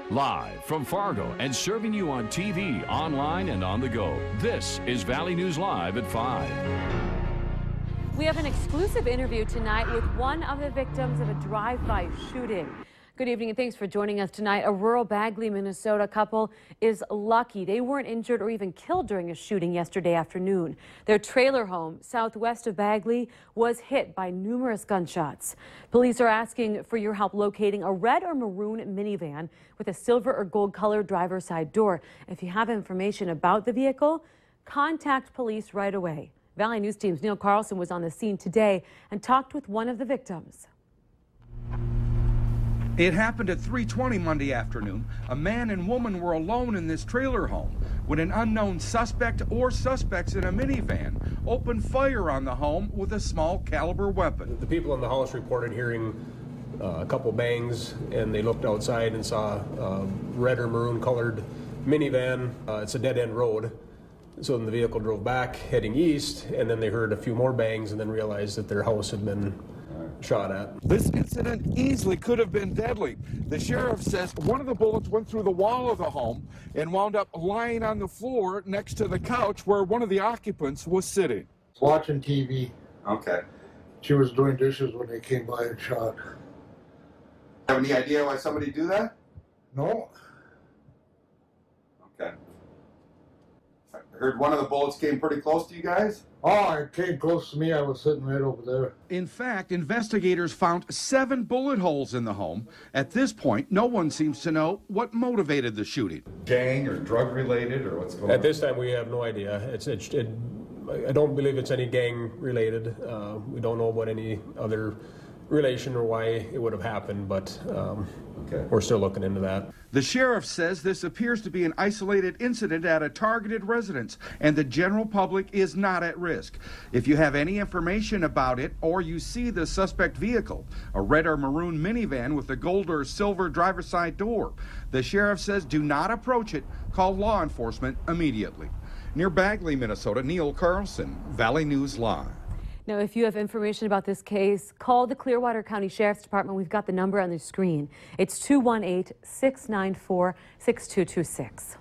Live from Fargo and serving you on TV, online, and on the go. This is Valley News Live at 5. We have an exclusive interview tonight with one of the victims of a drive-by shooting. Good evening and thanks for joining us tonight. A rural Bagley, Minnesota couple is lucky they weren't injured or even killed during a shooting yesterday afternoon. Their trailer home southwest of Bagley was hit by numerous gunshots. Police are asking for your help locating a red or maroon minivan with a silver or gold colored driver's side door. If you have information about the vehicle, contact police right away. Valley News Team's Neil Carlson was on the scene today and talked with one of the victims. It happened at 3:20 Monday afternoon. A man and woman were alone in this trailer home when an unknown suspect or suspects in a minivan opened fire on the home with a small caliber weapon. The people in the house reported hearing a couple bangs, and they looked outside and saw a red or maroon colored minivan. It's a dead end road. So then the vehicle drove back heading east, and then they heard a few more bangs and then realized that their house had been shot at. This incident easily could have been deadly. The sheriff says one of the bullets went through the wall of the home and wound up lying on the floor next to the couch where one of the occupants was sitting. Watching TV. Okay. She was doing dishes when they came by and shot. Have any idea why somebody do that? No. Okay. I heard one of the bullets came pretty close to you guys. Oh, it came close to me. I was sitting right over there. In fact, investigators found 7 bullet holes in the home. At this point, no one seems to know what motivated the shooting. Gang or drug related or what's going on? At this time, we have no idea. I don't believe it's any gang related. We don't know about any other relation or why it would have happened, but we're still looking into that. The sheriff says this appears to be an isolated incident at a targeted residence, and the general public is not at risk. If you have any information about it or you see the suspect vehicle, a red or maroon minivan with a gold or silver driver's side door, the sheriff says do not approach it. Call law enforcement immediately. Near Bagley, Minnesota, Neil Carlson, Valley News Live. Now, if you have information about this case, call the Clearwater County Sheriff's Department. We've got the number on the screen. It's 218-694-6226.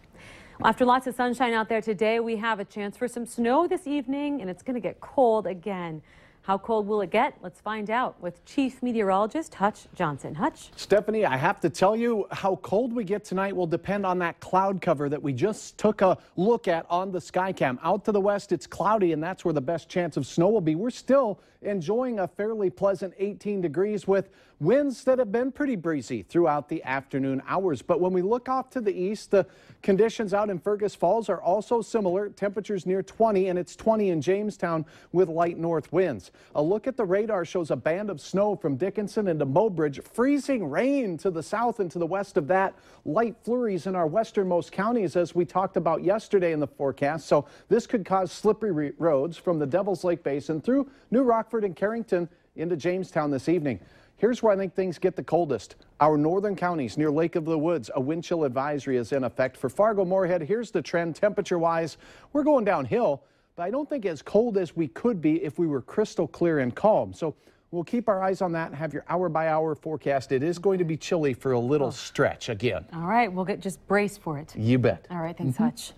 Well, after lots of sunshine out there today, we have a chance for some snow this evening, and it's going to get cold again. How cold will it get? Let's find out with Chief Meteorologist Hutch Johnson. Hutch? Stephanie, I have to tell you, how cold we get tonight will depend on that cloud cover that we just took a look at on the Skycam. Out to the west, it's cloudy, and that's where the best chance of snow will be. We're still enjoying a fairly pleasant 18 degrees with winds that have been pretty breezy throughout the afternoon hours. But when we look off to the east, the conditions out in Fergus Falls are also similar. Temperatures near 20, and it's 20 in Jamestown with light north winds. A look at the radar shows a band of snow from Dickinson into Mobridge, freezing rain to the south and to the west of that, light flurries in our westernmost counties as we talked about yesterday in the forecast. So this could cause slippery roads from the Devil's Lake Basin through New Rockford and Carrington into Jamestown this evening. Here's where I think things get the coldest. Our northern counties near Lake of the Woods, a wind chill advisory is in effect. For Fargo-Moorhead, here's the trend temperature-wise. We're going downhill, but I don't think as cold as we could be if we were crystal clear and calm. So we'll keep our eyes on that and have your hour-by-hour forecast. It is going to be chilly for a little stretch again. All right, we'll just brace for it. You bet. All right, thanks, Hutch.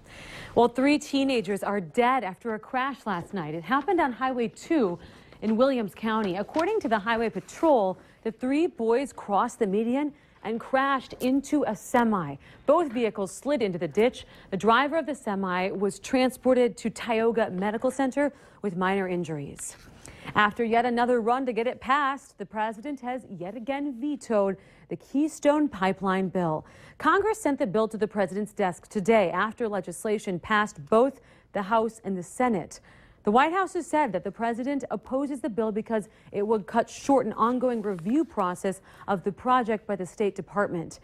Well, 3 teenagers are dead after a crash last night. It happened on Highway 2 in Williams County. According to the Highway Patrol, the 3 boys crossed the median and crashed into a semi. Both vehicles slid into the ditch. The driver of the semi was transported to Tioga Medical Center with minor injuries. After yet another run to get it passed, the president has yet again vetoed the Keystone Pipeline bill. Congress sent the bill to the president's desk today after legislation passed both the House and the Senate. The White House has said that the president opposes the bill because it would cut short an ongoing review process of the project by the State Department.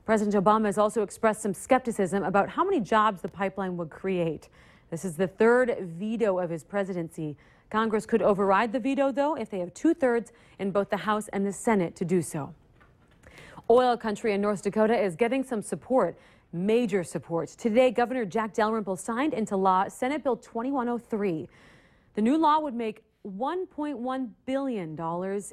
President Obama has also expressed some skepticism about how many jobs the pipeline would create. This is the 3rd veto of his presidency. Congress could override the veto, though, if they have 2/3 in both the House and the Senate to do so. Oil country in North Dakota is getting some support. Major support. Today, Governor Jack Dalrymple signed into law Senate Bill 2103. The new law would make $1.1 billion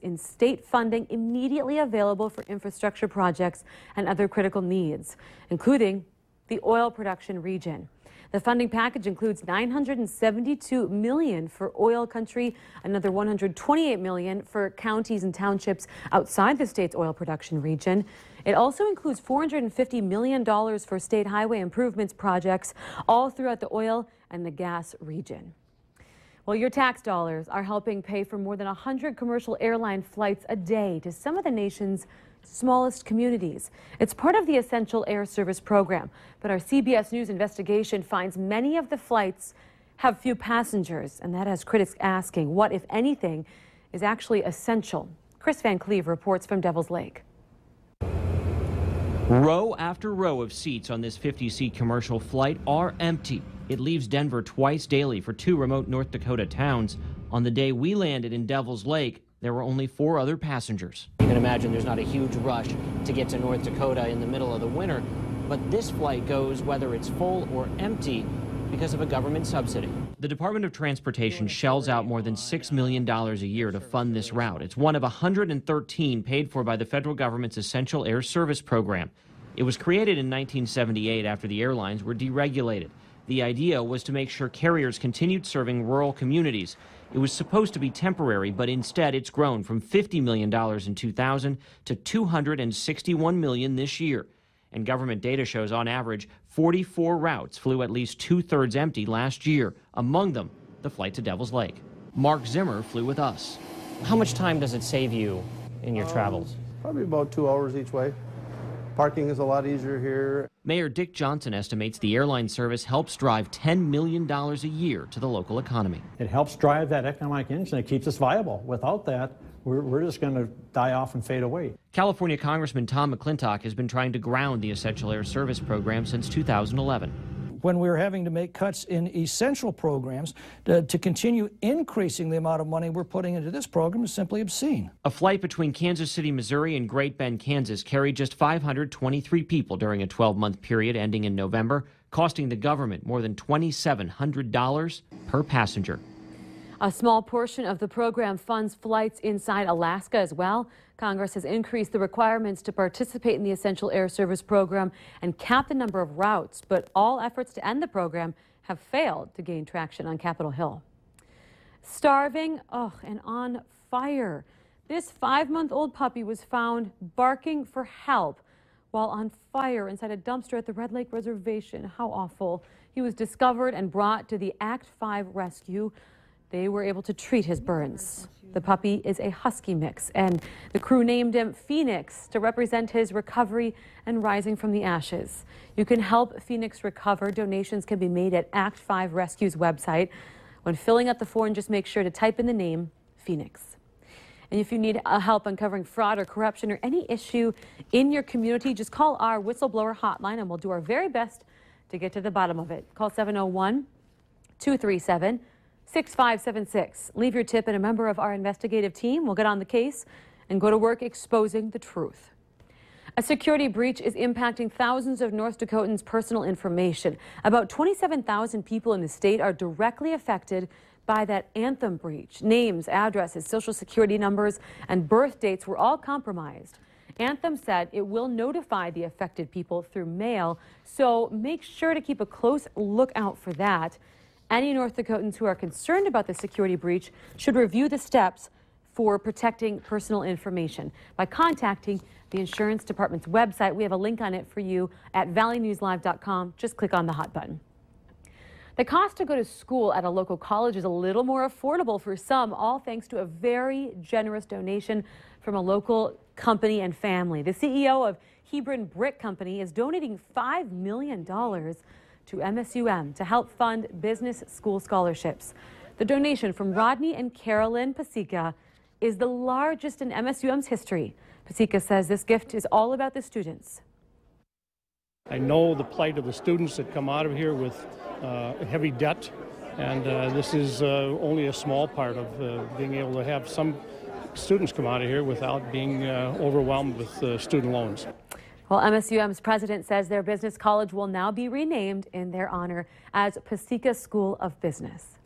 in state funding immediately available for infrastructure projects and other critical needs, including the oil production region. The funding package includes $972 million for oil country, another $128 million for counties and townships outside the state's oil production region. It also includes $450 million for state highway improvements projects all throughout the oil and the gas region. Well, your tax dollars are helping pay for more than 100 commercial airline flights a day to some of the nation's smallest communities. It's part of the Essential Air Service program, but our CBS News investigation finds many of the flights have few passengers, and that has critics asking what, if anything, is actually essential. Chris Van Cleve reports from Devil's Lake. Row after row of seats on this 50-seat commercial flight are empty. It leaves Denver twice daily for 2 remote North Dakota towns. On the day we landed in Devil's Lake, there were only 4 other passengers. You can imagine there's not a huge rush to get to North Dakota in the middle of the winter, but this flight goes whether it's full or empty because of a government subsidy. The Department of Transportation shells out more than $6 million a year to fund this route. It's one of 113 paid for by the federal government's Essential Air Service program. It was created in 1978 after the airlines were deregulated. The idea was to make sure carriers continued serving rural communities. It was supposed to be temporary, but instead it's grown from $50 million in 2000 to $261 million this year. And government data shows on average 44 routes flew at least 2/3 empty last year, among them the flight to Devil's Lake. Mark Zimmer flew with us. How much time does it save you in your travels? Probably about 2 hours each way. Parking is a lot easier here. Mayor Dick Johnson estimates the airline service helps drive $10 million a year to the local economy. It helps drive that economic engine. It keeps us viable. Without that, we're just going to die off and fade away. California Congressman Tom McClintock has been trying to ground the Essential Air Service program since 2011. When we're having to make cuts in essential programs, to continue increasing the amount of money we're putting into this program is simply obscene. A flight between Kansas City, Missouri and Great Bend, Kansas carried just 523 people during a 12-month period ending in November, costing the government more than $2,700 per passenger. A small portion of the program funds flights inside Alaska as well. Congress has increased the requirements to participate in the Essential Air Service program and cap the number of routes, but all efforts to end the program have failed to gain traction on Capitol Hill. Starving, and on fire. This 5-month-old puppy was found barking for help while on fire inside a dumpster at the Red Lake Reservation. How awful. He was discovered and brought to the Act 5 rescue. They were able to treat his burns. The puppy is a husky mix, and the crew named him Phoenix to represent his recovery and rising from the ashes. You can help Phoenix recover. Donations can be made at Act 5 Rescue's website. When filling out the form, just make sure to type in the name Phoenix. And if you need help uncovering fraud or corruption or any issue in your community, just call our whistleblower hotline and we'll do our very best to get to the bottom of it. Call 701-237-6576. Leave your tip and a member of our investigative team will get on the case and go to work exposing the truth. A security breach is impacting thousands of North Dakotans' personal information. About 27,000 people in the state are directly affected by that Anthem breach. Names, addresses, social security numbers, and birth dates were all compromised. Anthem said it will notify the affected people through mail, so make sure to keep a close lookout for that. Any North Dakotans who are concerned about the security breach should review the steps for protecting personal information by contacting the Insurance Department's website. We have a link on it for you at valleynewslive.com. Just click on the hot button. The cost to go to school at a local college is a little more affordable for some, all thanks to a very generous donation from a local company and family. The CEO of Hebron Brick Company is donating $5 million to MSUM to help fund business school scholarships. The donation from Rodney and Carolyn Pasica is the largest in MSUM's history. Pasica says this gift is all about the students. I know the plight of the students that come out of here with heavy debt, and this is only a small part of being able to have some students come out of here without being overwhelmed with student loans. Well, MSUM's president says their business college will now be renamed in their honor as Pasica School of Business.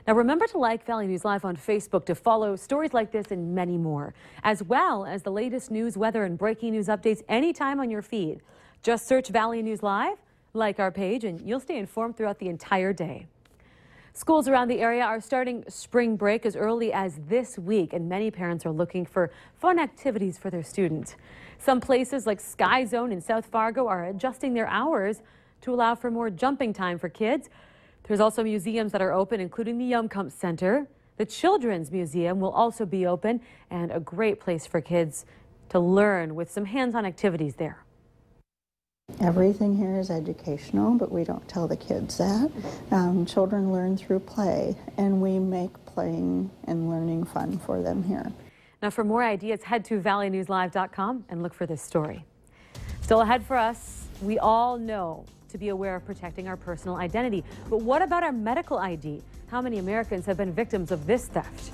Now remember to like Valley News Live on Facebook to follow stories like this and many more, as well as the latest news, weather, and breaking news updates anytime on your feed. Just search Valley News Live, like our page, and you'll stay informed throughout the entire day. Schools around the area are starting spring break as early as this week, and many parents are looking for fun activities for their students. Some places like Sky Zone in South Fargo are adjusting their hours to allow for more jumping time for kids. There's also museums that are open, including the Yumkamp Center. The Children's Museum will also be open, and a great place for kids to learn with some hands-on activities there. Everything here is educational, but we don't tell the kids that. Children learn through play, and we make playing and learning fun for them here. Now, for more ideas, head to valleynewslive.com and look for this story. Still ahead for us, we all know to be aware of protecting our personal identity. But what about our medical ID? How many Americans have been victims of this theft?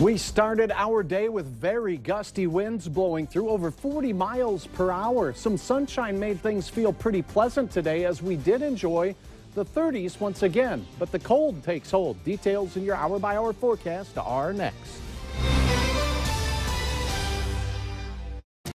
We started our day with very gusty winds blowing through over 40 miles per hour. Some sunshine made things feel pretty pleasant today as we did enjoy the 30s once again. But the cold takes hold. Details in your hour-by-hour forecast are next.